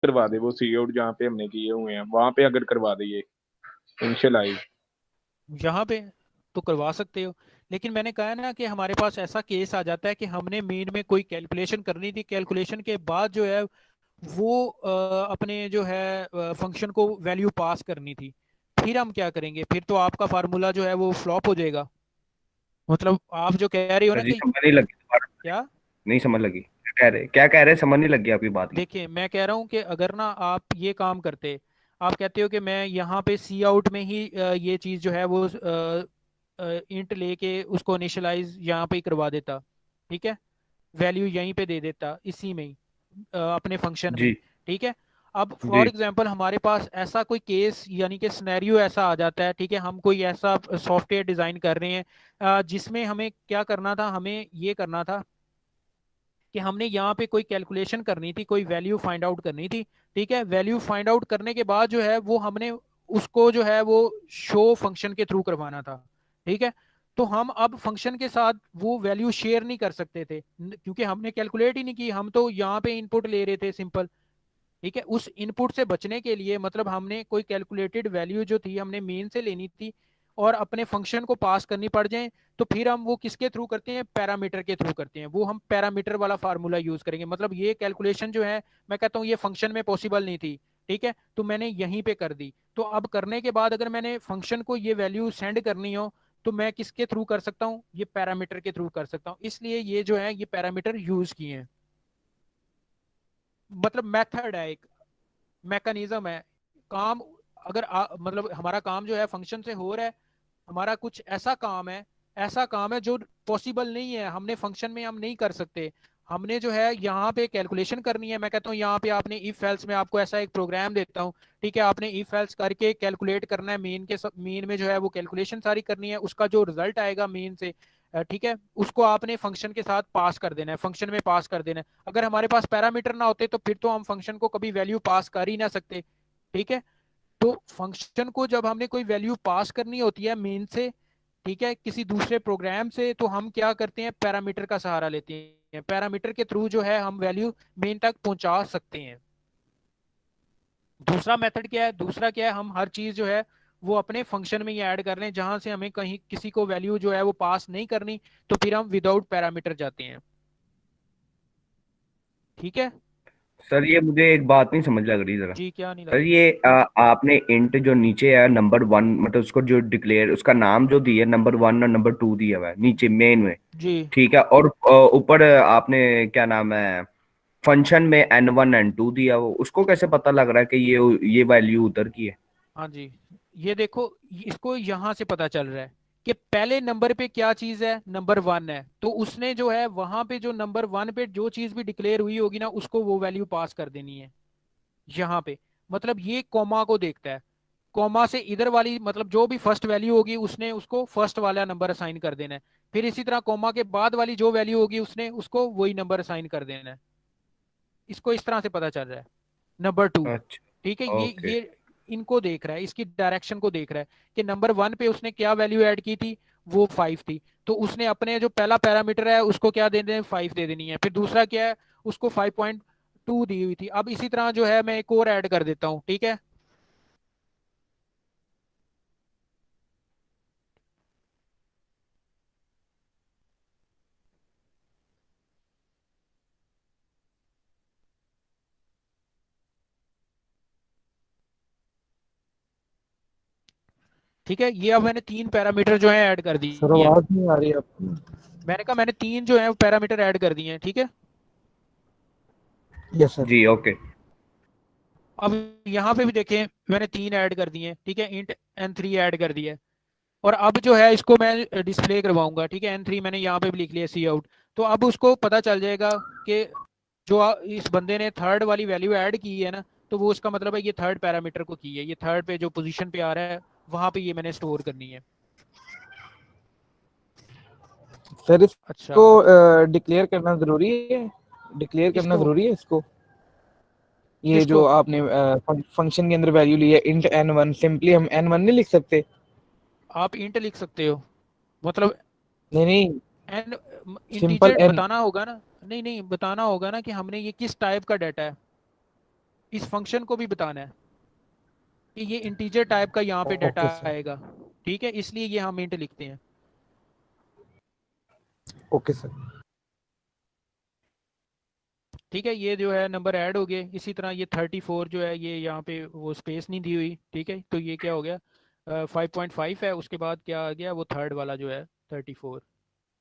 करवा दे वो सी आउट जहाँ पे हमने किए हुए हैं वहां पे अगर करवा दे ये इनिशियलाइज। यहाँ पे तो करवा सकते हो, लेकिन मैंने कहा ना कि हमारे पास ऐसा केस आ जाता है कि हमने मेन में कोई कैलकुलेशन करनी थी, कैलकुलेशन के बाद जो है वो अपने जो है फंक्शन को वैल्यू पास करनी थी। फिर हम क्या करेंगे? फिर तो आपका फार्मूला जो है वो फ्लॉप हो जाएगा। मतलब आप जो कह रही हो ना सर जी कि समझ नहीं लगी दोबारा क्या। बताइए। नहीं समझ लगी, क्या कह रहे समझ नहीं लगी आपकी बात की। देखिए मैं कह रहा हूँ कि अगर ना आप ये काम करते, आप कहते हो कि मैं यहाँ पे सी आउट में ही ये चीज़ जो है वो इंट लेके उसको इनिशियलाइज यहाँ पे ही करवा देता, ठीक है, वैल्यू यहीं पे दे देता इसी में ही, अपने फंक्शन में ही, जी ठीक है। अब जी। फॉर एग्जांपल हमारे पास ऐसा कोई केस यानी कि सिनेरियो ऐसा आ जाता है, ठीक है, हम कोई ऐसा सॉफ्टवेयर डिजाइन कर रहे हैं जिसमें हमें क्या करना था, हमें ये करना था कि हमने यहाँ पे कोई कैलकुलेशन करनी थी, कोई वैल्यू फाइंड आउट करनी थी, ठीक है। वैल्यू फाइंड आउट करने के बाद जो है वो हमने उसको जो है वो शो फंक्शन के थ्रू करवाना था, ठीक है। तो हम अब फंक्शन के साथ वो वैल्यू शेयर नहीं कर सकते थे क्योंकि हमने कैलकुलेट ही नहीं की, हम तो यहाँ पे इनपुट ले रहे थे सिंपल, ठीक है। उस इनपुट से बचने के लिए मतलब हमने कोई कैलकुलेटेड वैल्यू जो थी हमने मेन से लेनी थी और अपने फंक्शन को पास करनी पड़ जाए, तो फिर हम वो किसके थ्रू करते हैं? पैरामीटर के थ्रू करते हैं। वो हम पैरामीटर वाला फार्मूला यूज करेंगे। मतलब ये कैलकुलेशन जो है मैं कहता हूँ ये फंक्शन में पॉसिबल नहीं थी, ठीक है, तो मैंने यहीं पे कर दी। तो अब करने के बाद अगर मैंने फंक्शन को ये वैल्यू सेंड करनी हो तो मैं किसके थ्रू कर सकता हूँ? ये पैरामीटर के थ्रू कर सकता हूँ, इसलिए ये जो है ये पैरामीटर यूज किए हैं। मतलब मेथड है, एक मैकेनिज्म है काम। अगर मतलब हमारा काम जो है फंक्शन से हो रहा है, हमारा कुछ ऐसा काम है, ऐसा काम है जो पॉसिबल नहीं है, हमने फंक्शन में हम नहीं कर सकते, हमने जो है यहाँ पे कैलकुलेशन करनी है। मैं कहता हूँ यहाँ पे आपने इफ एल्स में आपको ऐसा एक प्रोग्राम देता हूँ, ठीक है, आपने इफ एल्स करके कैलकुलेट करना है मेन के मेन में जो है वो कैलकुलेशन सारी करनी है, उसका जो रिजल्ट आएगा मेन से ठीक है, उसको आपने फंक्शन के साथ पास कर देना है, फंक्शन में पास कर देना है। अगर हमारे पास पैरामीटर ना होते तो फिर तो हम फंक्शन को कभी वैल्यू पास कर ही ना सकते, ठीक है। तो फंक्शन को जब हमने कोई वैल्यू पास करनी होती है मेन से, ठीक है, किसी दूसरे प्रोग्राम से, तो हम क्या करते हैं? पैरामीटर का सहारा लेते हैं। पैरामीटर के थ्रू जो है हम वैल्यू मेन तक पहुंचा सकते हैं। दूसरा मेथड क्या है? दूसरा क्या है, हम हर चीज जो है वो अपने फंक्शन में ही ऐड कर रहे हैं, जहां से हमें कहीं किसी को वैल्यू जो है वो पास नहीं करनी, तो फिर हम विदाउट पैरामीटर जाते हैं, ठीक है। सर ये मुझे एक बात नहीं समझ लग रही जरा। जी क्या नहीं लग सर रही? ये आपने इंट जो नीचे है नंबर वन, मतलब उसको जो डिक्लेयर उसका नाम जो दिया नंबर वन और नंबर टू दिया हुआ है नीचे मेन में, जी ठीक है, और ऊपर आपने क्या नाम है फंक्शन में एन वन एन टू दिया, वो उसको कैसे पता लग रहा है कि ये वैल्यू उधर की है। हाँ जी, ये देखो, इसको यहाँ से पता चल रहा है कि पहले नंबर पे क्या चीज है? नंबर वन है, तो उसने जो है वहां पे जो नंबर वन पे जो चीज भी डिक्लेयर हुई होगी ना उसको वो वैल्यू पास कर देनी है यहाँ पे। मतलब ये कॉमा को देखता है, कॉमा से इधर वाली मतलब जो भी फर्स्ट वैल्यू होगी उसने उसको फर्स्ट वाला नंबर असाइन कर देना है, फिर इसी तरह कॉमा के बाद वाली जो वैल्यू होगी उसने उसको वही नंबर असाइन कर देना है। इसको इस तरह से पता चल रहा है। नंबर टू, ठीक है, अच्छा ओके। ये इनको देख रहा है, इसकी डायरेक्शन को देख रहा है कि नंबर वन पे उसने क्या वैल्यू ऐड की थी, वो फाइव थी, तो उसने अपने जो पहला पैरामीटर है उसको क्या दे देना? फाइव दे देनी है। फिर दूसरा क्या है? उसको 5.2 दी हुई थी। अब इसी तरह जो है मैं एक और ऐड कर देता हूँ, ठीक है। ठीक है, ये अब मैंने तीन पैरामीटर जो है ऐड कर सर दिए हैं। आवाज नहीं आ रही आपकी। मैंने कहा मैंने तीन जो है पैरामीटर ऐड कर दिए हैं, ठीक है। Yes sir. जी ओके। अब यहाँ पे भी देखें, मैंने तीन ऐड कर दिए हैं, ठीक है, इंट n3 ऐड कर दिया है। और अब जो है इसको मैं डिस्प्ले करवाऊंगा, ठीक है, n3 मैंने यहाँ पे भी लिख लिया सी आउट। तो अब उसको पता चल जाएगा कि जो इस बंदे ने थर्ड वाली वैल्यू ऐड की है ना, तो वो उसका मतलब है ये थर्ड पैरामीटर को की है, ये थर्ड पे जो पोजीशन पे आ रहा है वहां पे ये मैंने स्टोर करनी है। सर अच्छा। इसको डिक्लेयर करना जरूरी है, डिक्लेयर करना इसको जरूरी है इसको। ये जो किसको? आपने फंक्शन के अंदर वैल्यू ली है इंट एन वन, सिंपली हम एन वन नहीं लिख सकते? आप इंट लिख सकते हो, मतलब नहीं नहीं, एन सिंपल इंटीजर एन। बताना होगा ना। नहीं नहीं, बताना होगा ना कि हमने ये किस टाइप का डाटा है। इस फंक्शन को भी बताना है कि ये इंटीजर टाइप का यहाँ पे डाटा ओके सर, आएगा, ठीक है, इसलिए ये हम इंट लिखते हैं। Okay sir. ठीक है, ये जो है नंबर ऐड हो गए। इसी तरह ये 34 जो है ये यहाँ पे वो स्पेस नहीं दी हुई, ठीक है, तो ये क्या हो गया 5.5 है। उसके बाद क्या आ गया वो थर्ड वाला जो है 34,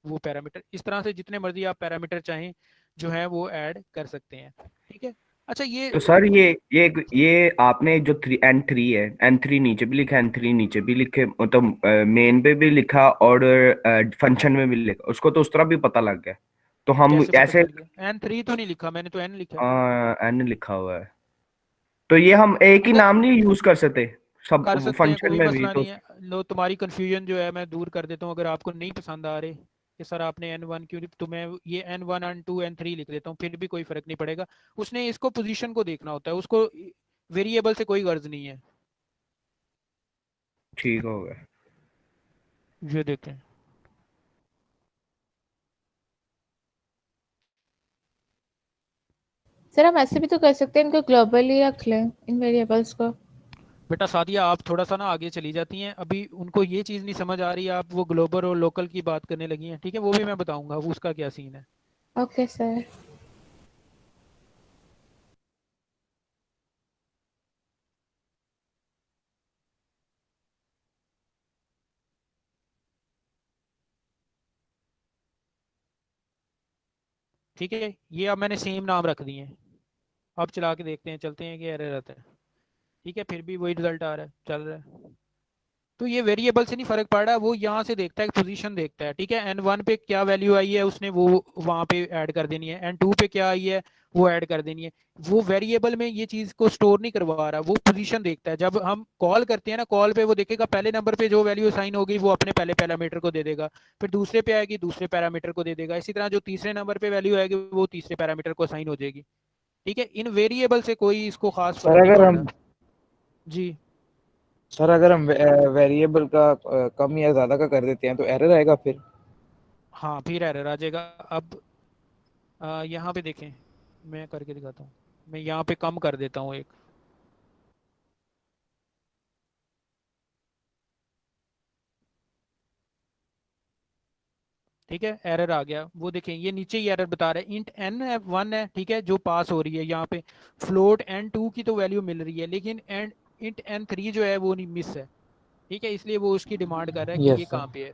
वो पैरामीटर। इस तरह से जितने मर्जी आप पैरामीटर चाहें जो है वो ऐड कर सकते हैं, ठीक है। अच्छा ये तो सर ये आपने जो N3 है, N3 नीचे भी लिखा, N3 नीचे भी लिखे, मतलब मेन पे भी लिखा और फंक्शन में भी लिखा, उसको तो उस तरह भी पता लग गया। तो हम कैसे पता ऐसे चल गया? N3 तो नहीं लिखा मैंने, तो N लिखा है। N लिखा हुआ है, तो ये हम एक ही अगर नाम नहीं यूज कर सकते सब कर सकते हैं, फंक्शन कोई में भी मसला तो? नहीं है। लो तुम्हारी कंफ्यूजन जो है मैं दूर कर देता हूँ। अगर आपको नहीं पसंद आ रहे कि सर आपने N1 क्यों, तो मैं ये N1 N2 N3 लिख देता हूँ, फिर भी कोई फर्क नहीं पड़ेगा। उसने इसको पोजीशन को देखना होता है, उसको वेरिएबल से कोई गर्ज नहीं है। ठीक हो गया। ये देखें, सर हम ऐसे भी तो कर सकते हैं, इनको ग्लोबली रख लें इन वेरिएबल्स को। बेटा सादिया आप थोड़ा सा ना आगे चली जाती हैं, अभी उनको ये चीज़ नहीं समझ आ रही, आप वो ग्लोबल और लोकल की बात करने लगी हैं, ठीक है, वो भी मैं बताऊंगा वो उसका क्या सीन है। Okay sir. ठीक है, ये अब मैंने सेम नाम रख दिए हैं। अब चला के देखते हैं, चलते हैं कि एरर आता है। ठीक है, फिर भी वही रिजल्ट आ रहा है, चल रहा है। तो ये वेरिएबल से नहीं फर्क पड़ रहा, वो यहाँ से देखता है, पोजीशन देखता है, ठीक है। N1 पे क्या वैल्यू आई है उसने वो वहाँ पे ऐड कर देनी है, N2 पे क्या आई है वो ऐड कर देनी है। वो वेरिएबल में ये चीज़ को स्टोर नहीं करवा रहा, वो पोजीशन देखता है। जब हम कॉल करते हैं ना, कॉल पे वो देखेगा पहले नंबर पे जो वैल्यू साइन होगी वो अपने पहले पैरामीटर को दे देगा, फिर दूसरे पे आएगी दूसरे पैरामीटर को दे देगा, इसी तरह जो तीसरे नंबर पे वैल्यू आएगी वो तीसरे पैरामीटर को साइन हो जाएगी। ठीक है, इन वेरिएबल से कोई इसको खास सर फर्क नहीं अगर पड़ हम रहा। जी सर अगर हम वेरिएबल का कम या ज्यादा का कर देते हैं तो एरर आएगा फिर? हाँ, फिर एरर आ जाएगा। अब यहाँ पे देखें, मैं करके दिखाता हूँ। मैं यहाँ पे कम कर देता हूँ एक, ठीक है, एरर आ गया। वो देखें ये नीचे ही एरर बता रहा है, इंट N1 है, ठीक है, जो पास हो रही है यहाँ पे। फ्लोट N2 की तो वैल्यू मिल रही है, लेकिन इंट N3 जो है वो नहीं, मिस है, ठीक है, इसलिए वो उसकी डिमांड कर रहा है कि ये यस कहाँ सर। पे है,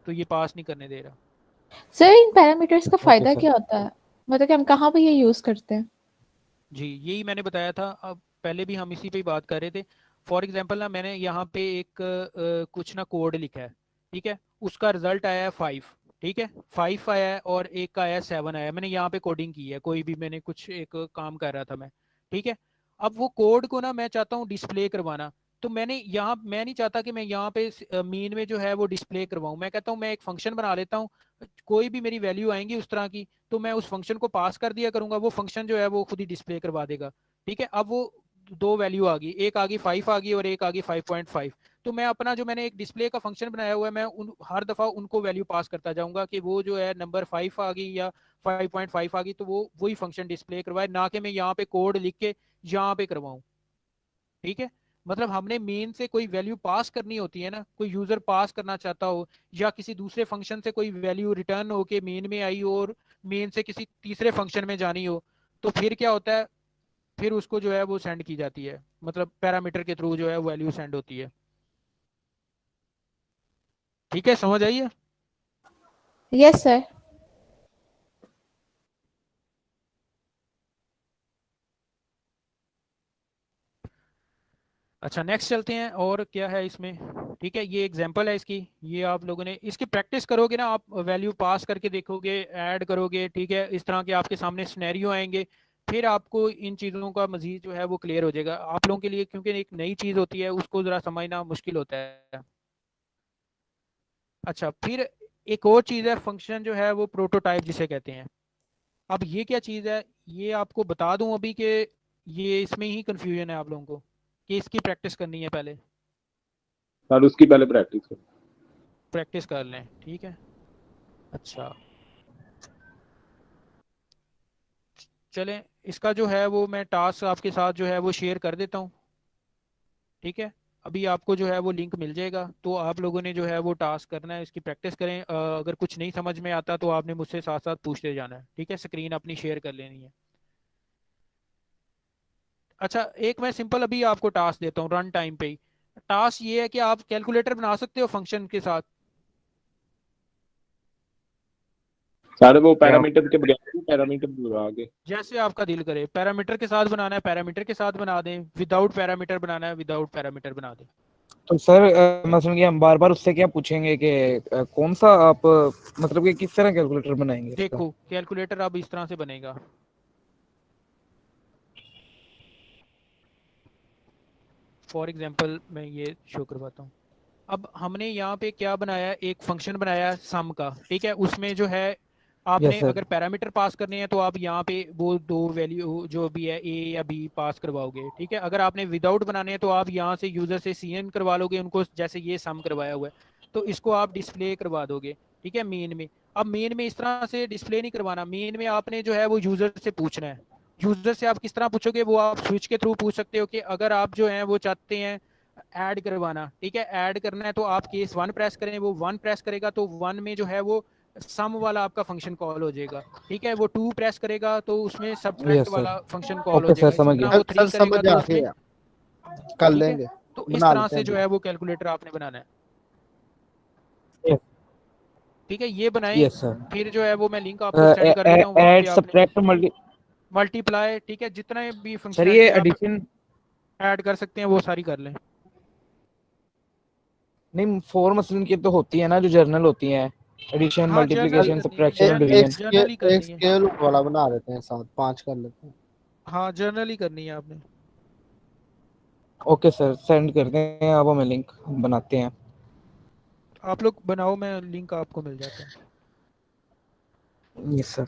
तो ये पास नहीं करने दे रहा। सर इन पैरामीटर्स का ओके फायदा सर। क्या होता है, मतलब कि हम कहाँ पे ये यूज करते हैं? जी यही मैंने बताया था, अब पहले भी हम इसी पे ही बात कर रहे थे। फॉर एग्जांपल ना, मैंने यहाँ पे एक कुछ ना कोड लिखा है, ठीक है, उसका रिजल्ट आया है 5, ठीक है, 5 आया है और एक का आया है 7 आया है। मैंने यहाँ पे कोडिंग की है, कोई भी मैंने कुछ एक काम कर रहा था मैं, ठीक है। अब वो कोड को ना मैं चाहता हूँ डिस्प्ले करवाना, तो मैंने यहाँ, मैं नहीं चाहता कि मैं यहाँ पे मीन में जो है वो डिस्प्ले करवाऊँ। मैं कहता हूँ मैं एक फंक्शन बना लेता हूँ, कोई भी मेरी वैल्यू आएंगी उस तरह की, तो मैं उस फंक्शन को पास कर दिया करूंगा, वो फंक्शन जो है वो खुद ही डिस्प्ले करवा देगा। ठीक है, अब वो दो वैल्यू आ गई, एक आ गई 5 आ गई और एक आ गई 5.5। तो मैं अपना जो मैंने एक डिस्प्ले का फंक्शन बनाया हुआ है, मैं हर दफ़ा उनको वैल्यू पास करता जाऊंगा कि वो जो है नंबर 5 आ गई या 5.5 आ गई, तो वो वही फंक्शन डिस्प्ले करवाए, ना कि मैं यहाँ पे कोड लिख के यहाँ पे करवाऊँ। ठीक है, मतलब हमने मेन से कोई वैल्यू पास करनी होती है ना, कोई यूजर पास करना चाहता हो या किसी दूसरे फंक्शन से कोई वैल्यू रिटर्न हो के मेन में आई हो और मेन से किसी तीसरे फंक्शन में जानी हो, तो फिर क्या होता है, फिर उसको जो है वो सेंड की जाती है, मतलब पैरामीटर के थ्रू जो है वैल्यू सेंड होती है। ठीक है, समझ आई है? Yes sir. अच्छा नेक्स्ट चलते हैं, और क्या है इसमें। ठीक है, ये एग्जांपल है इसकी, ये आप लोगों ने इसकी प्रैक्टिस करोगे ना, आप वैल्यू पास करके देखोगे, ऐड करोगे, ठीक है, इस तरह के आपके सामने सिनेरियो आएंगे, फिर आपको इन चीज़ों का मजीद जो है वो क्लियर हो जाएगा आप लोगों के लिए, क्योंकि एक नई चीज़ होती है उसको ज़रा समझना मुश्किल होता है। अच्छा, फिर एक और चीज़ है फंक्शन जो है वो प्रोटोटाइप जिसे कहते हैं। अब ये क्या चीज़ है, ये आपको बता दूं अभी कि ये इसमें ही कंफ्यूजन है आप लोगों को, कि इसकी प्रैक्टिस करनी है पहले। सर उसकी पहले प्रैक्टिस करो। प्रैक्टिस कर लें, ठीक है। अच्छा चलें इसका जो है वो मैं टास्क आपके साथ जो है वो शेयर कर देता हूँ, ठीक है। अभी आपको जो है वो लिंक मिल जाएगा, तो आप लोगों ने जो है वो टास्क करना है, इसकी प्रैक्टिस करें। अगर कुछ नहीं समझ में आता तो आपने मुझसे साथ साथ पूछते जाना है, ठीक है। स्क्रीन अपनी शेयर कर लेनी है। अच्छा, एक मैं सिंपल अभी आपको टास्क देता हूँ रन टाइम पे ही। टास्क ये है कि आप कैलकुलेटर बना सकते हो फंक्शन के साथ। सारे वो क्या? पैरामीटर के बगैर पैरामीटर लगा के। जैसे आपका दिल करे, पैरामीटर के साथ बनाना है पैरामीटर के साथ बना दें, विदाउट पैरामीटर बनाना है विदाउट पैरामीटर बना दें। तो सर मसलन कि हम बार बार उससे क्या पूछेंगे कि कौन सा आप मतलब कि किस तरह कैलकुलेटर बनाएंगे इसका? देखो कैलकुलेटर अब इस तरह से बनेगा। फॉर एग्जांपल मैं ये शो करवाता हूँ। अब हमने यहाँ पे क्या बनाया, एक फंक्शन बनाया सम का, ठीक है। उसमें जो है आपने यस सर। अगर पैरामीटर पास करने हैं तो आप यहाँ पे वो दो वैल्यू जो भी है ए या बी पास करवाओगे, ठीक है। अगर आपने विदाउट बनाने हैं तो आप यहाँ से यूजर से सीएन करवा लोगे उनको, जैसे ये सम करवाया हुआ है, तो इसको आप डिस्प्ले करवा दोगे, ठीक है, मेन में। अब मेन में इस तरह से डिस्प्ले नहीं करवाना, मेन में आपने जो है वो यूजर से पूछना है। यूजर से आप किस तरह पूछोगे, वो आप स्विच के थ्रू पूछ सकते हो कि अगर आप जो है वो चाहते हैं ऐड करवाना, ठीक है, ऐड करना है तो आप केस 1 प्रेस करें, वो 1 प्रेस करेगा तो 1 में जो है वो सम वाला आपका फंक्शन कॉल हो जाएगा, ठीक है। वो 2 प्रेस करेगा तो उसमें सब्ट्रैक्ट यस सर। वाला फंक्शन कॉल हो ओके सर, जाएगा। इसी समझ तरह गया। वो 3 सर करेगा समझ तो आ उसमें, गया, कर ठीक है। लेंगे, तो इस बना तरह लेते से हैं जो अभी। है वो कैलकुलेटर आपने बनाना है, यस। ठीक है। ये बनाएं। Yes sir. फिर जो है वो मैं लिंक आपको सेंड कर देता हूँ, वहाँ ऐड पे आपने सब्ट्रैक्ट मल्टी। मल्टीप्लाई, ठीक है, जितने भी सर ये फंक्शनैलिटी आप एडिशन ऐड कर सकते हैं वो सारी कर लें। नहीं, फोर मसलन की तो होती है ना जो जर्नल होती है, एडिशन हाँ जर्नली मल्टीप्लिकेशन करनी है, सब्ट्रैक्शन और एक डिवीजन। स्केल जर्नली एक करनी है। स्केल वाला बना देते हैं, साथ 5 कर लेते हैं। हाँ जर्नली करनी है आपने। ओके सर, सेंड करते हैं, आप हमें लिंक बनाते हैं। आप लोग बनाओ, मैं लिंक आपको मिल जाता है। Yes sir.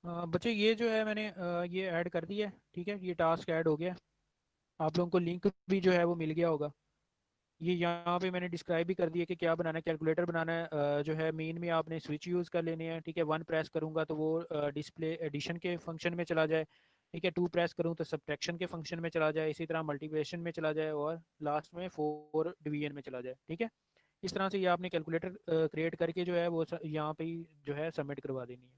बच्चे ये जो है मैंने ये ऐड कर दिया है, ठीक है, ये टास्क ऐड हो गया। आप लोगों को लिंक भी जो है वो मिल गया होगा। ये यहाँ पे मैंने डिस्क्राइब भी कर दिया कि क्या बनाना है। कैलकुलेटर बनाना है, जो है मेन में आपने स्विच यूज़ कर लेने हैं, ठीक है। 1 प्रेस करूँगा तो वो डिस्प्ले एडिशन के फंक्शन में चला जाए, ठीक है। 2 प्रेस करूँ तो सब्ट्रैक्शन के फंक्शन में चला जाए, इसी तरह मल्टीप्लिकेशन में चला जाए, और लास्ट में 4 डिवीजन में चला जाए, ठीक है। इस तरह से ये आपने कैलकुलेटर क्रिएट करके जो है वो यहाँ पे ही जो है सबमिट करवा देनी है।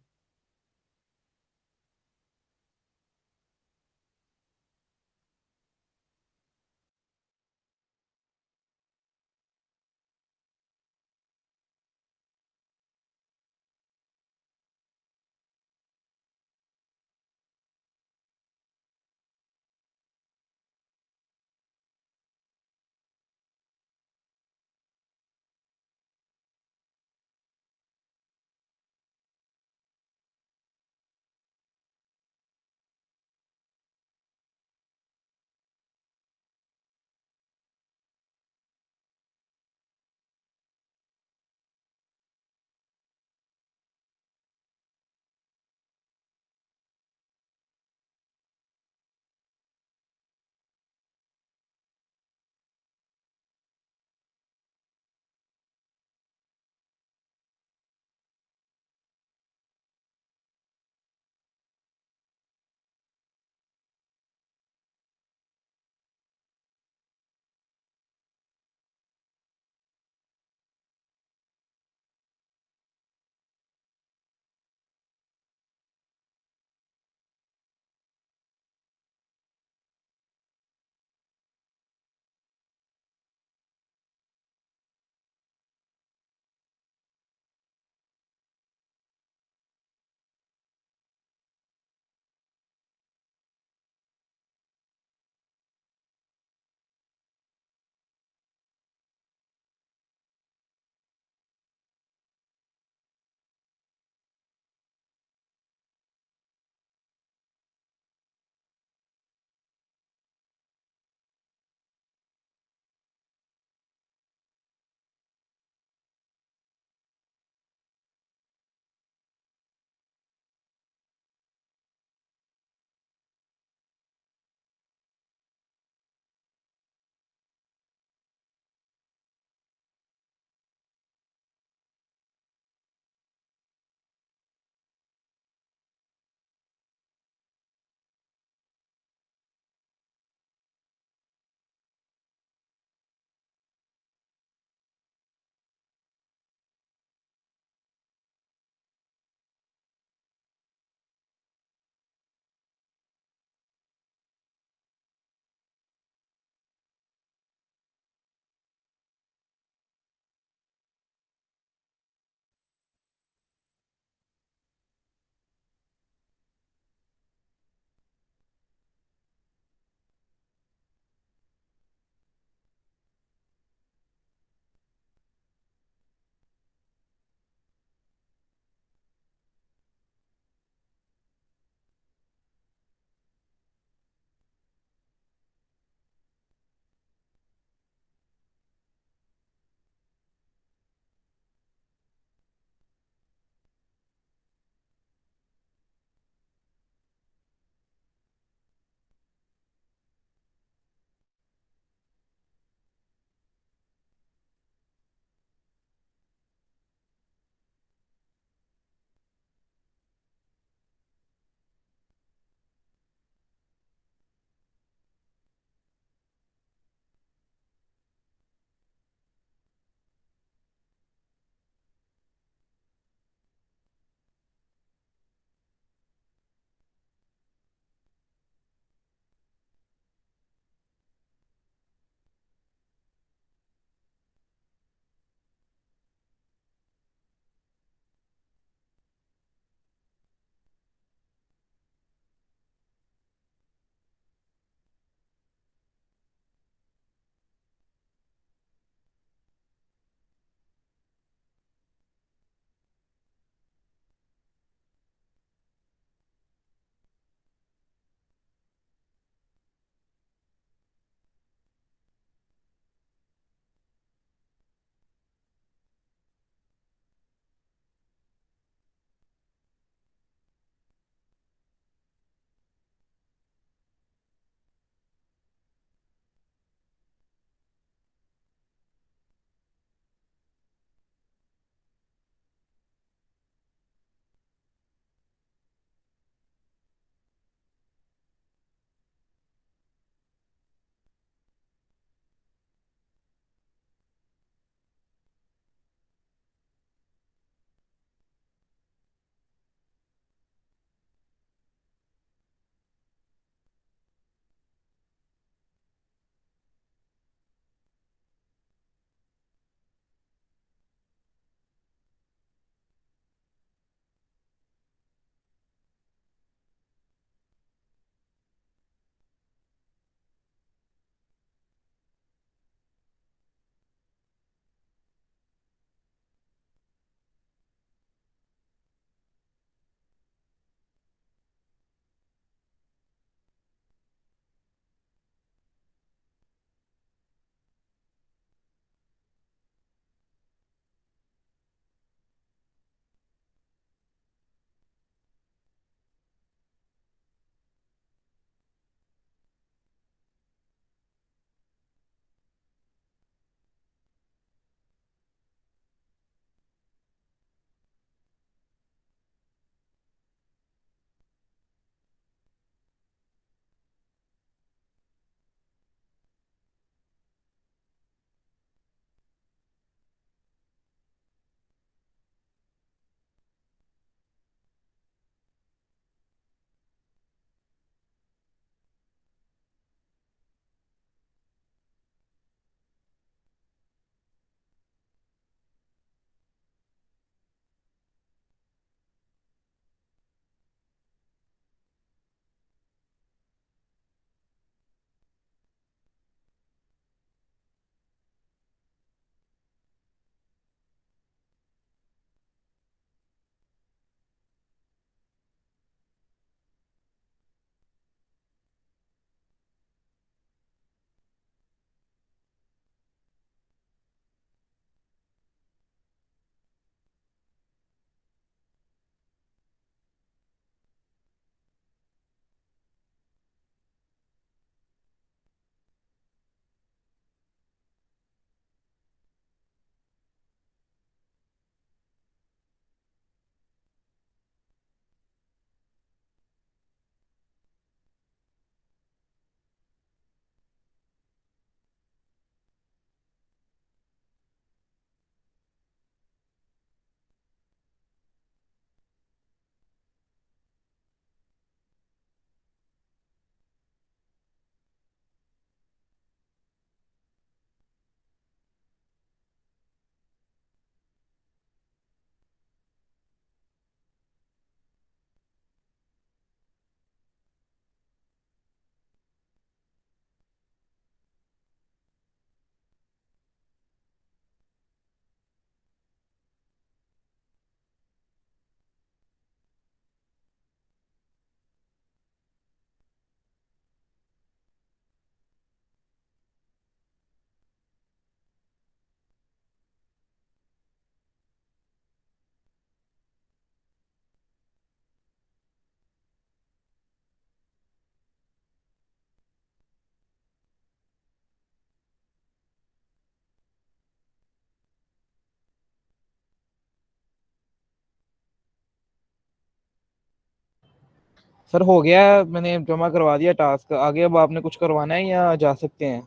सर हो गया है, मैंने जमा करवा दिया टास्क। आगे अब आपने कुछ करवाना है या जा सकते हैं?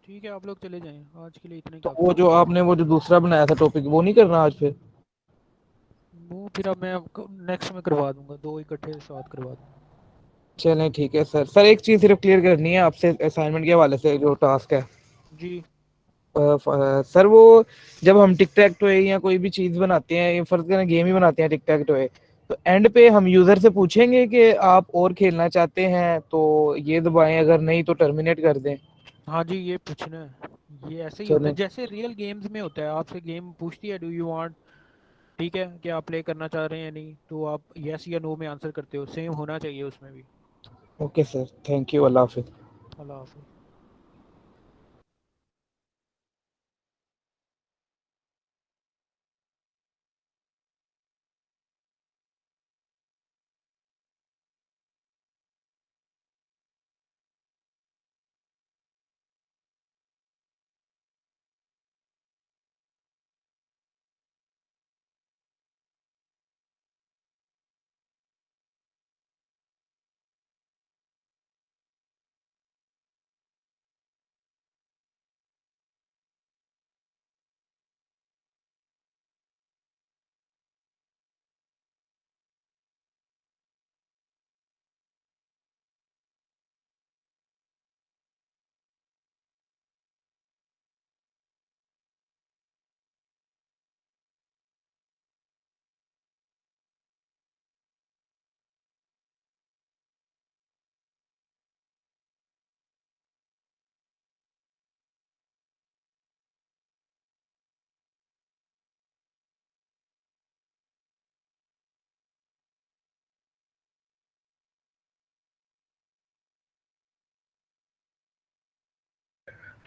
ठीक है, आप लोग चले जाएं, आज के लिए इतना ही तो काफ़ी वो है। जो आपने वो जो दूसरा बनाया था टॉपिक, वो नहीं करना आज फिर? वो फिर अब मैं नेक्स्ट में करवा दूंगा, दो इकट्ठे साथ करवा दूंगा। चलें ठीक है सर। सर एक चीज़ सिर्फ क्लियर करनी है आपसे असाइनमेंट के हवाले से, जो टास्क है। जी। सर वो जब हम टिक टैक टोए या कोई भी चीज़ बनाते हैं, ये फर्ज करें गेम ही बनाते हैं टिक टैक टोए, तो एंड पे हम यूज़र से पूछेंगे कि आप और खेलना चाहते हैं तो ये दबाएं, अगर नहीं तो टर्मिनेट कर दें। हाँ जी, ये पूछना है, ये ऐसे ही होता है चलें। जैसे रियल गेम्स में होता है, आपसे गेम पूछती है डू यू वांट, ठीक है, कि आप प्ले करना चाह रहे हैं या नहीं, तो आप यस या नो में आंसर करते हो, सेम होना चाहिए उसमें भी। ओके सर, थैंक यू, अल्लाह हाफिज़। अल्लाह हाफिज़।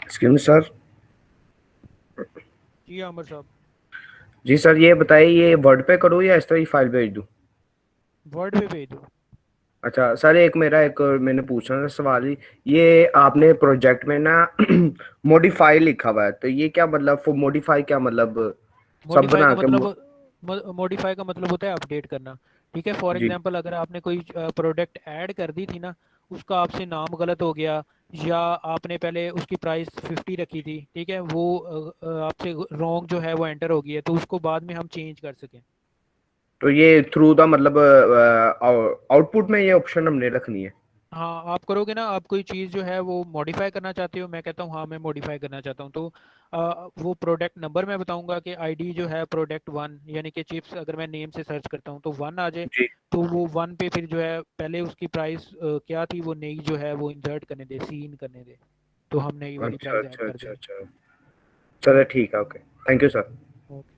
Excuse me sir. जी आमिर साहब। जी सर, ये बताइए, ये वर्ड पे करूँ या इस तरह ही फाइल भेज दूँ? वर्ड पे भेज दो। अच्छा सर, एक मैंने पूछना था सवाल ही। ये आपने प्रोजेक्ट में ना मॉडिफाई लिखा हुआ है, तो ये क्या मतलब? मॉडिफाई क्या मतलब? सब मॉडिफाई बना का के मतलब, मॉडिफाई का मतलब होता है अपडेट करना। ठीक है, फॉर जी। एग्जांपल अगर आपने कोई प्रोडक्ट ऐड कर दी थी ना, उसका आपसे नाम गलत हो गया, या आपने पहले उसकी प्राइस 50 रखी थी, ठीक है, वो आपसे रॉन्ग जो है वो एंटर हो गई है, तो उसको बाद में हम चेंज कर सकें। तो ये थ्रू द मतलब आउटपुट में ये ऑप्शन हमने रखनी है? हाँ, आप करोगे ना, आप कोई चीज़ जो है वो मॉडिफाई करना चाहते हो, मैं कहता हूँ हाँ मैं मॉडिफाई करना चाहता हूँ, तो वो प्रोडक्ट नंबर मैं बताऊंगा कि आईडी जो है प्रोडक्ट वन, यानी कि चिप्स, अगर मैं नेम से सर्च करता हूँ तो वन आ जाए, जी। तो वो वन पे फिर जो है पहले उसकी प्राइस क्या थी, वो नई जो है वो इंसर्ट करने दे, सीन करने दे, तो हम नई वाली अच्छा प्राइस ऐड अच्छा कर अच्छा देंगे। अच्छा। चलो ठीक है, okay. Thank you sir. Okay.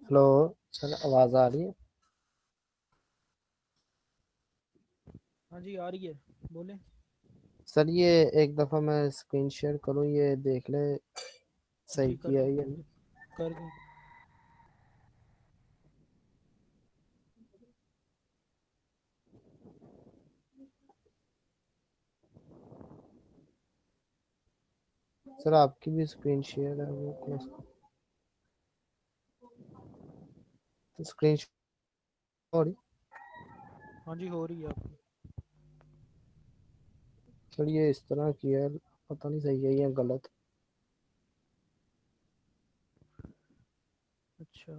Hello sir, आवाज आ रही है? हाँ जी आ रही है, बोले। सर ये एक दफा मैं स्क्रीन शेयर करूँ, ये देख ले सही जी कर किया दें, है या नहीं। कर दें। सर आपकी भी स्क्रीन शेयर है, वो क्लोज स्क्रीन हो रही। हाँ जी हो रही है आपकी। सर ये इस तरह किया है, पता नहीं सही है या गलत। अच्छा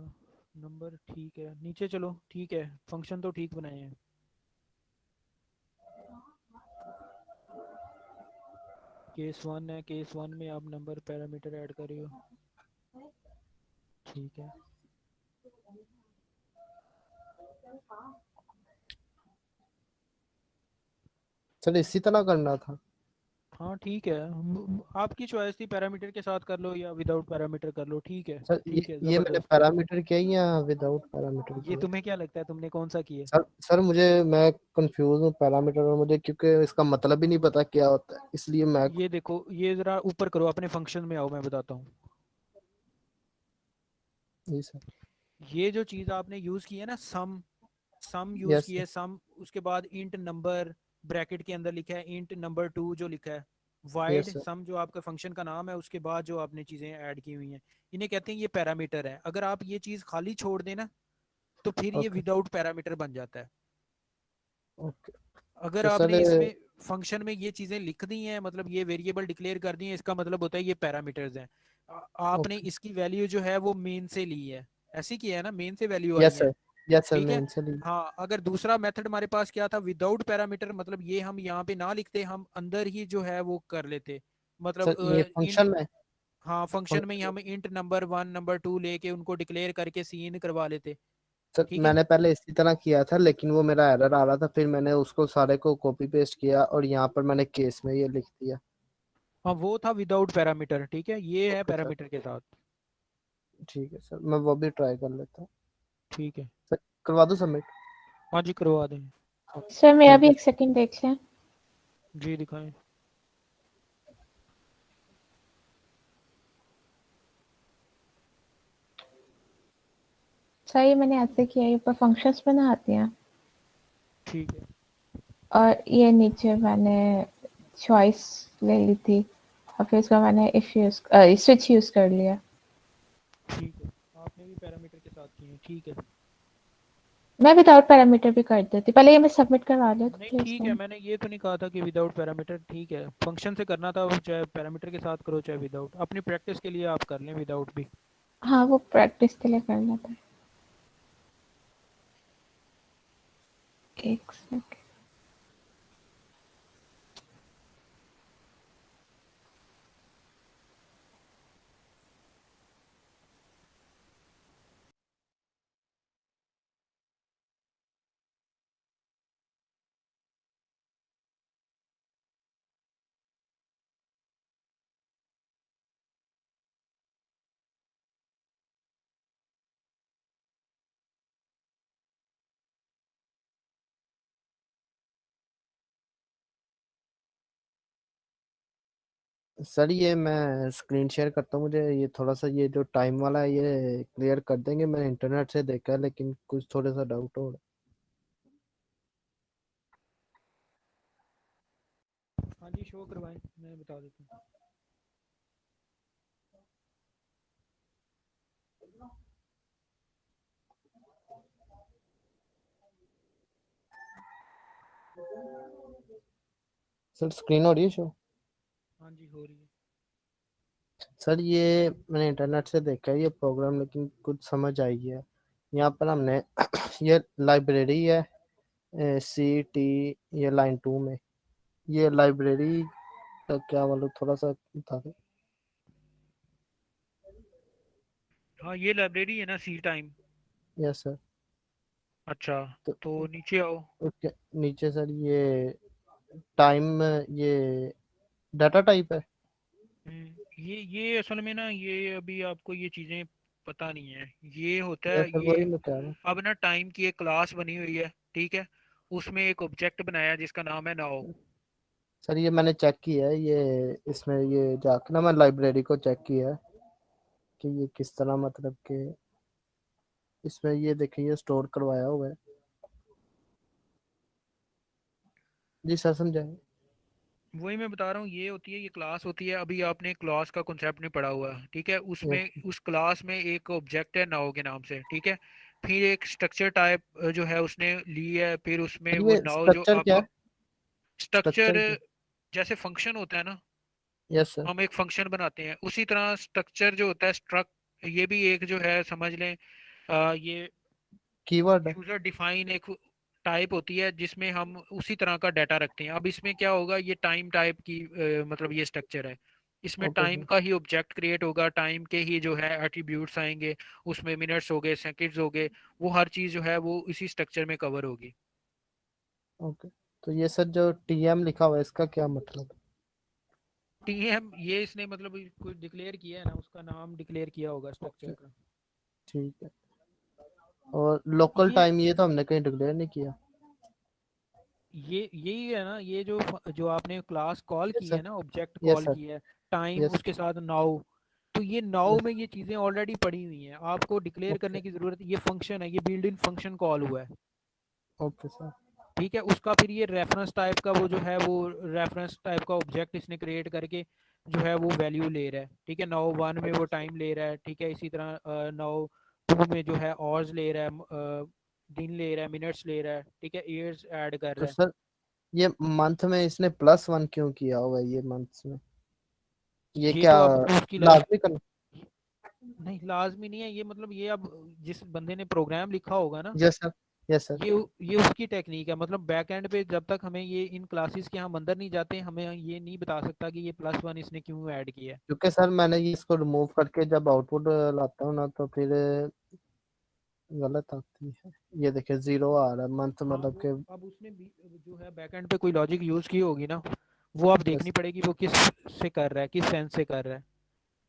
नंबर ठीक है, नीचे चलो, ठीक है, फंक्शन तो ठीक बनाए हैं। केस 1 है, केस 1 में आप नंबर पैरामीटर ऐड कर रहे हो, ठीक है। सर इसी तरह करना था। हाँ ठीक है, आपकी चॉइस थी, पैरामीटर के साथ कर लो या विदाउट पैरामीटर कर लो, ठीक है। सर ठीक है ये मैंने ज़बरदस्त। पैरामीटर किया है या विदाउट पैरामीटर ये किया? तुम्हें क्या लगता है तुमने कौन सा किया? सर मैं कंफ्यूज हूँ पैरामीटर और मुझे, क्योंकि इसका मतलब ही नहीं पता क्या होता है, इसलिए मैं। ये देखो, ये ज़रा ऊपर करो, अपने फंक्शन में आओ, मैं बताता हूँ। जी सर। ये जो चीज़ आपने यूज़ की है ना, सम, सम यूज़ यस की है, सम, उसके बाद इंट नंबर ब्रैकेट के अंदर लिखा है इंट नंबर 2 जो लिखा है, वाइड यस सर। सम जो आपका फंक्शन का नाम है, उसके बाद जो आपने चीज़ें ऐड की हुई हैं, इन्हें कहते हैं ये पैरामीटर है। अगर आप ये चीज़ खाली छोड़ देना तो फिर ये ओके विदाउट पैरामीटर बन जाता है। ओके। अगर तो सर आपने इसमें फंक्शन में ये चीज़ें लिख दी हैं, मतलब ये वेरिएबल डिक्लेयर कर दी हैं, इसका मतलब होता है ये पैरामीटर्स हैं। आपने ओके। इसकी वैल्यू जो है वो मेन से ली है, ऐसे किया है ना, मेन से वैल्यू आई यस है, सर। यस सर ठीक है। मेन से ली। हाँ अगर दूसरा मेथड हमारे पास क्या था, विदाउट पैरामीटर, मतलब ये हम यहाँ पे ना लिखते, हम अंदर ही जो है वो कर लेते, सर मतलब ये इंट, फंक्शन में। हाँ फंक्शन में ही फंक्शन हम इंट नंबर 1 नंबर 2 लेके उनको डिक्लेयर करके सीन करवा लेते, सर ठीक है। मैंने पहले इसी तरह किया था, लेकिन वो मेरा एरर आ रहा था, फिर मैंने उसको सारे को कॉपी पेस्ट किया और यहाँ पर मैंने केस में ये लिख दिया। हाँ वो था विदाउट पैरामीटर, ठीक है, ये है ओके सर। पैरामीटर के साथ। ठीक है सर, मैं वो भी ट्राई कर लेता हूँ। ठीक है, सर करवा दूँ सबमिट? हाँ जी करवा दें। सर मेरा थैंक भी यू। एक सेकंड देख लें। जी दिखाएं। सर ये मैंने ऐसे किया, ये ऊपर फंक्शंस में ना आती हैं, ठीक है, और ये नीचे मैंने चॉइस ले ली थी, और फिर उसका मैंने इफ यूज स्विच यूज कर लिया। ठीक है, आपने भी पैरामीटर के साथ किए हैं, ठीक है। मैं विदाउट पैरामीटर भी कर देती, पहले ये मैं सबमिट करवा लेती नहीं थी ठीक है, इसमें। मैंने ये तो नहीं कहा था कि विदाउट पैरामीटर, ठीक है, फंक्शन से करना था, वो चाहे पैरामीटर के साथ करो चाहे विदाउट, अपनी प्रैक्टिस के लिए आप कर लें विदाउट भी। हाँ वो प्रैक्टिस के लिए कर लेते हैं। एक सेकंड। सर ये मैं स्क्रीन शेयर करता हूँ, मुझे ये थोड़ा सा ये जो टाइम वाला है ये क्लियर कर देंगे? मैंने इंटरनेट से देखा है, लेकिन कुछ थोड़ा सा डाउट हो रहा हाँ जी शो करवाएं, मैं बता देता हूँ। है। सर स्क्रीन हो रही है शो? हाँ जी हो रही है। सर ये मैंने इंटरनेट से देखा है ये प्रोग्राम, लेकिन कुछ समझ आई है। यहाँ पर हमने ये लाइब्रेरी है, सी टी, ये लाइन 2 में ये लाइब्रेरी का क्या मतलब, थोड़ा सा बता दें? हाँ ये लाइब्रेरी है ना, सी टाइम। Yes sir. अच्छा, तो तो नीचे आओ। उसके नीचे सर ये टाइम, ये डाटा टाइप है। ये असल में ना, ये अभी आपको ये चीज़ें पता नहीं है, ये होता या है फिर ये। वही मैं कह रहा हूँ। अब ना टाइम की एक क्लास बनी हुई है, ठीक है, उसमें एक ऑब्जेक्ट बनाया है जिसका नाम है नाउ। सर ये मैंने चेक किया है, ये इसमें ये जाके ना मैं लाइब्रेरी को चेक किया है कि ये किस तरह मतलब कि इसमें ये देखिए ये स्टोर करवाया हुआ है। जी सर समझाएं। वही मैं बता रहा हूँ, ये होती है, ये क्लास होती है। अभी आपने क्लास का कॉन्सेप्ट नहीं पढ़ा हुआ है, ठीक है, यस उसमें उस क्लास में एक ऑब्जेक्ट है नाउ के नाम से, ठीक है। फिर एक स्ट्रक्चर टाइप जो है उसने ली है, फिर उसमें सर, वो ये नाउ जो स्ट्रक्चर क्या आपको है? स्ट्रक्चर, स्ट्रक्चर क्या? जैसे फंक्शन होता है ना, यस सर। हम एक फंक्शन बनाते हैं, उसी तरह स्ट्रक्चर जो होता है ये भी एक जो है समझ लें, ये कीवर्ड है। यूजर डिफाइन एक टाइप होती है जिसमें हम उसी तरह का डाटा रखते हैं। अब इसमें क्या होगा, ये टाइम टाइप की मतलब ये स्ट्रक्चर है, इसमें ओके टाइम सर। का ही ऑब्जेक्ट क्रिएट होगा, टाइम के ही जो है एट्रीब्यूट्स आएंगे, उसमें मिनट्स हो गए, सेकंड्स हो गए, वो हर चीज़ जो है वो इसी स्ट्रक्चर में कवर होगी। ओके, तो ये सर जो टीएम लिखा हुआ है इसका क्या मतलब? टीएम ये इसने मतलब कुछ डिक्लेयर किया है ना, उसका नाम डिक्लेयर किया होगा स्ट्रक्चर ओके का। ठीक है। और लोकल ये टाइम ये तो हमने कहीं डिक्लेयर नहीं किया। ये यही है ना, ये जो आपने क्लास कॉल यस की सर। है ना, ऑब्जेक्ट यस कॉल सर। की है, टाइम यस उसके साथ नाउ, तो ये नाउ यस। में ये चीज़ें ऑलरेडी पड़ी हुई हैं, आपको डिक्लेयर ओके। करने की ज़रूरत, ये फंक्शन है, ये बिल्ड इन फंक्शन कॉल हुआ है, ओके सर। ठीक है। उसका फिर ये रेफरेंस टाइप का वो जो है वो रेफरेंस टाइप का ऑब्जेक्ट इसने क्रिएट करके जो है वो वैल्यू ले रहा है, ठीक है। नाउ वन में वो टाइम ले रहा है, ठीक है, इसी तरह नाउ टू में जो है आवर्स ले रहा है, दिन ले रहा है, मिनट्स ले रहा है, ठीक है, ईयर्स ऐड कर तो रहा है। सर ये मंथ में इसने +1 क्यों किया हुआ है, ये मंथ्स में ये ये क्या तो अब उसकी लाजमी करना? नहीं, लाजमी नहीं है ये, मतलब ये अब जिस बंदे ने प्रोग्राम लिखा होगा ना, यस सर। Yes sir. ये उसकी टेक्निक है। मतलब बैक एंड पे जब तक हमें ये इन क्लासेस के हम अंदर नहीं जाते, हमें ये नहीं बता सकता कि ये +1 इसने क्यों ऐड किया है। क्योंकि सर मैंने ये इसको रिमूव करके जब आउटपुट लाता हूँ ना तो फिर गलत आती है। ये देखिए 0 आ रहा है मंथ हाँ, मतलब वो के। अब उसने जो है बैक एंड पे कोई लॉजिक यूज की होगी ना, वो अब यस। देखनी पड़ेगी वो किस से कर रहा है, किस सेंस से कर रहा है,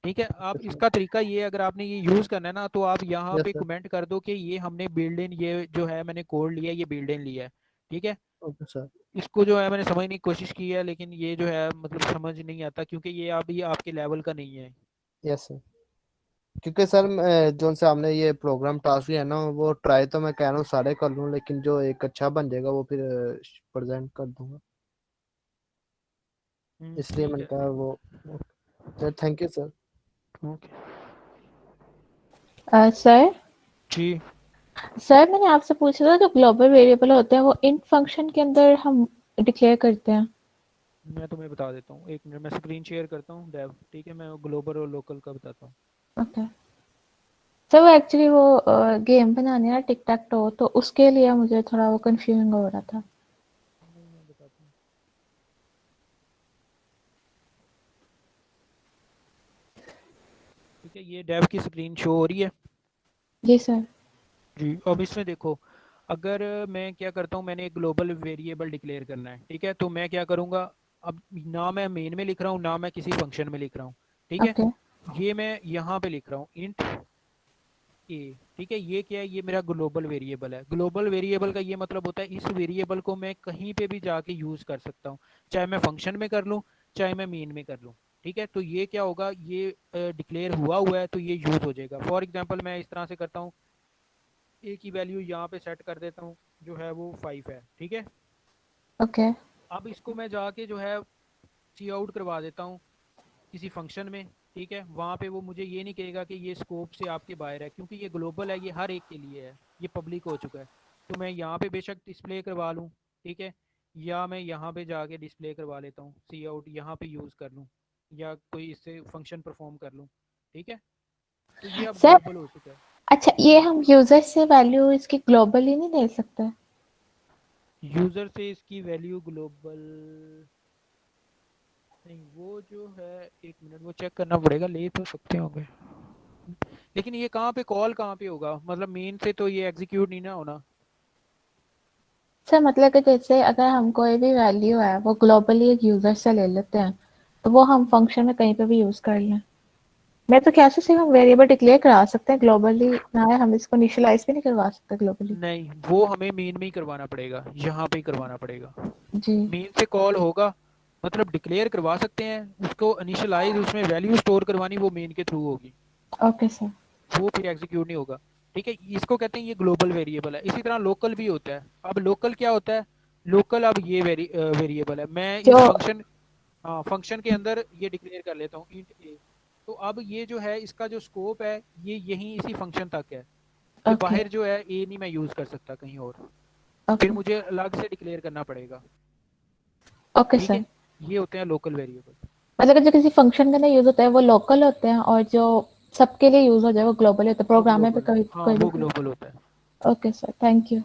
ठीक है। ओके आप सर। इसका तरीका ये है, अगर आपने ये यूज करना है ना, तो आप यहाँ यस पे सर। कमेंट कर दो कि ये हमने बिल्ड इन, ये जो है मैंने कोड लिया है, ये बिल्ड इन लिया है, ठीक है। Okay sir. इसको जो है मैंने समझने की कोशिश की है, लेकिन ये जो है मतलब समझ नहीं आता, क्योंकि ये अभी आपके लेवल का नहीं है। Yes sir. क्योंकि सर जो से हमने ये प्रोग्राम टास्क है ना वो ट्राई तो मैं कह रहा हूँ सारे कर लूँ, लेकिन जो एक अच्छा बन जाएगा वो फिर प्रेजेंट कर दूंगा, इसलिए ठीक मैंने है। कहा वो। Sir thank you sir. Okay sir ji. Sir मैंने आपसे पूछा था जो ग्लोबल वेरिएबल होते हैं वो इन फंक्शन के अंदर हम डिक्लेयर करते हैं। मैं तुम्हें बता देता हूँ, एक मिनट, मैं स्क्रीन शेयर करता हूँ डेव, ठीक है, मैं ग्लोबल और लोकल का बताता हूँ। ओके सर वो एक्चुअली वो गेम बनानी है ना टिक टैक टो, तो उसके लिए मुझे थोड़ा वो कंफ्यूजिंग हो रहा था। नहीं, मैं बताता हूँ। ठीक है, ये डेव की स्क्रीन शो हो रही है जी सर। जी। अब इसमें देखो, अगर मैं क्या करता हूँ, मैंने एक ग्लोबल वेरिएबल डिक्लेयर करना है, ठीक है, तो मैं क्या करूँगा, अब ना मैं मेन में लिख रहा हूँ, ना मैं किसी फंक्शन में लिख रहा हूँ, ठीक है। ओके ये मैं यहाँ पे लिख रहा हूँ इंट ए, ठीक है। ये क्या है, ये मेरा ग्लोबल वेरिएबल है। ग्लोबल वेरिएबल का ये मतलब होता है इस वेरिएबल को मैं कहीं पे भी जाके यूज़ कर सकता हूँ, चाहे मैं फंक्शन में कर लूँ, चाहे मैं मेन में कर लूँ, ठीक है। तो ये क्या होगा, ये डिक्लेयर हुआ है तो ये यूज़ हो जाएगा। फॉर एग्जांपल मैं इस तरह से करता हूँ, ए की वैल्यू यहाँ पे सेट कर देता हूँ, जो है वो 5 है, ठीक है। ओके अब इसको मैं जाके जो है सी आउट करवा देता हूँ किसी फंक्शन में, ठीक है। वहाँ पे वो मुझे ये नहीं कहेगा कि ये स्कोप से आपके बाहर है, क्योंकि ये ग्लोबल है, ये हर एक के लिए है, ये पब्लिक हो चुका है। तो मैं यहाँ पे बेशक डिस्प्ले करवा लूँ, ठीक है, या मैं यहाँ पे जाके डिस्प्ले करवा लेता हूँ, सी आउट यहाँ पे यूज़ कर लूँ, या कोई इससे फंक्शन परफॉर्म कर लूँ, ठीक है। तो ये अब सर। ग्लोबल हो चुका है। अच्छा ये हम यूजर से वैल्यू इसकी ग्लोबली नहीं ले सकते? यूज़र से इसकी वैल्यू ग्लोबल नहीं, वो जो है, एक मिनट, वो चेक करना पड़ेगा, ले तो सकते होंगे, लेकिन ये कहाँ पे कॉल कहाँ पे होगा, मतलब मेन से तो ये एग्जीक्यूट नहीं ना होना। सर मतलब कि जैसे अगर हम कोई भी वैल्यू है वो ग्लोबली एक यूजर से ले लेते हैं तो वो हम फंक्शन में कहीं पे भी यूज कर लें। मैं तो क्या से सिर्फ हम वेरिएबल डिक्लेयर करा सकते हैं ग्लोबली ना, है हम इसको इनिशियलाइज भी नहीं करवा सकते ग्लोबली। नहीं, वो हमें मेन में ही करवाना पड़ेगा, यहाँ पे ही करवाना पड़ेगा। जी मेन से कॉल होगा, मतलब डिक्लेयर करवा सकते हैं उसको, इनिशियलाइज उसमें वैल्यू स्टोर करवानी वो मेन के थ्रू होगी, ओके सर। वो फिर एग्जीक्यूट नहीं होगा। ठीक है, इसको कहते हैं ये ग्लोबल वेरिएबल है। इसी तरह लोकल भी होता है। अब लोकल क्या होता है? लोकल अब ये वेरिएबल है, मैं इस जो फंक्शन, हाँ फंक्शन के अंदर ये डिक्लेयर कर लेता हूँ इंट ए। तो अब ये जो है इसका जो स्कोप है ये यहीं इसी फंक्शन तक है, ये ओके बाहर जो है ए नहीं मैं यूज कर सकता कहीं और, ओके फिर मुझे अलग से डिक्लेयर करना पड़ेगा। ओके ठीक सर। है, ये होते हैं लोकल वेरिएबल। मतलब जो किसी फंक्शन के अंदर यूज होता है वो लोकल होते हैं, और जो सबके लिए यूज हो जाए वो ग्लोबल होता है, वो प्रोग्राम में भी ग्लोबल, कोई हाँ कोई वो भी। ग्लोबल होता है। Okay sir, thank you.